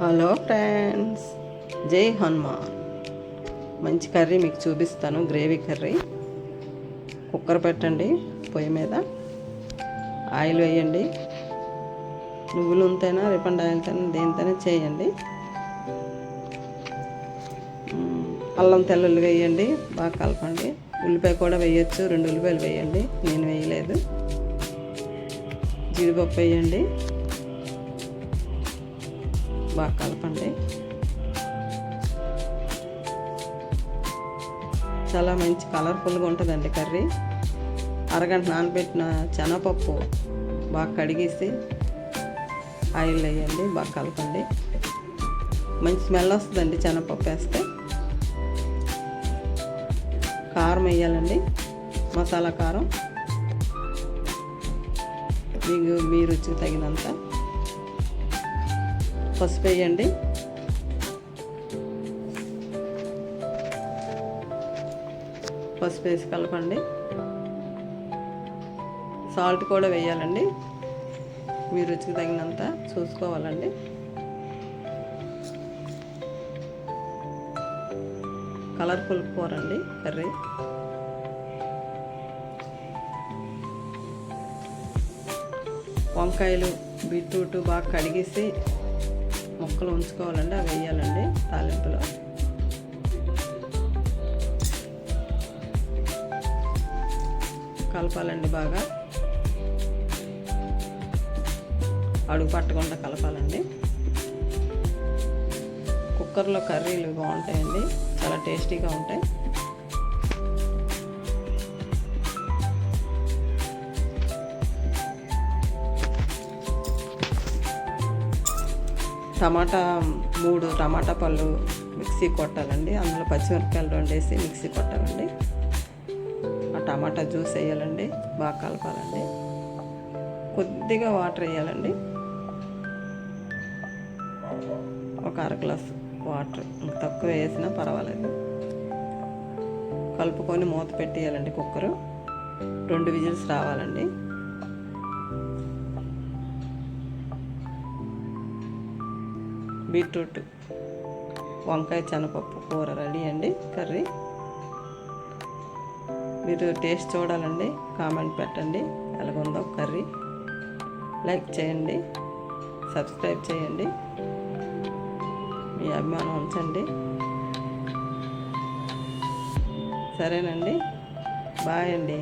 Hello friends, జై హనుమాన్. మంచి curry మీకు చూపిస్తాను. Gravy curry. కుక్కర్ పెట్టండి పొయ్యి మీద, ఆయిల్ వేయండి. నువ్వుల నూనెతోనా రిఫైండ్ ఆయిల్తోనా దేనితోనే చేయండి. అల్లం తెల్లుల్లి వేయండి, బాగా కలపండి. ఉల్లిపాయ కూడా వేయచ్చు, 2 ఉల్లిపాయలు వేయండి, నేను వేయలేదు. జీడిపప్పు వేయండి, బాగా కలపండి. చాలా మంచి కలర్ఫుల్గా ఉంటుందండి కర్రీ. అరగంట నానబెట్టిన శనగపప్పు బాగా కడిగేసి ఆయిల్ వేయండి, బాగా కలపండి. మంచి స్మెల్ వస్తుందండి శనగపప్పు వేస్తే. కారం వేయాలండి, మసాలా కారం మీ రుచికి తగినంత. పసుపు వేయండి, పసుపు వేసి కలపండి. సాల్ట్ కూడా వేయాలండి, మీ రుచికి తగినంత చూసుకోవాలండి. కలర్ఫుల్ కూర అండి కర్రీ. వంకాయలు, బీట్రూట్ బాగా కడిగేసి ముక్కలు ఉంచుకోవాలండి, అవి వేయాలండి తాలింపులో. కలపాలండి, బాగా అడుగు పట్టకుండా కలపాలండి. కుక్కర్లో కర్రీలు బాగుంటాయండి, చాలా టేస్టీగా ఉంటాయి. మూడు టమాటా పళ్ళు మిక్సీ కొట్టాలండి. అందులో పచ్చిమిరపకాయలు 2 వేసి మిక్సీ కొట్టాలండి. ఆ టమాటా జ్యూస్ వేయాలండి, బాగా కలపాలండి. కొద్దిగా వాటర్ వేయాలండి, ఒక 1/2 గ్లాస్ వాటర్, తక్కువ వేసినా పర్వాలేదు. కలుపుకొని మూత పెట్టేయాలండి. కుక్కరు 2 విజిల్స్ రావాలండి. బీట్రూట్ వంకాయ శనగపప్పు కూర రెడీ అండి కర్రీ. మీరు టేస్ట్ చూడాలండి, కామెంట్ పెట్టండి ఎలాగుందో కర్రీ. లైక్ చేయండి, సబ్స్క్రైబ్ చేయండి, మీ అభిమానం ఉంచండి. సరేనండి, బాయ్ అండి.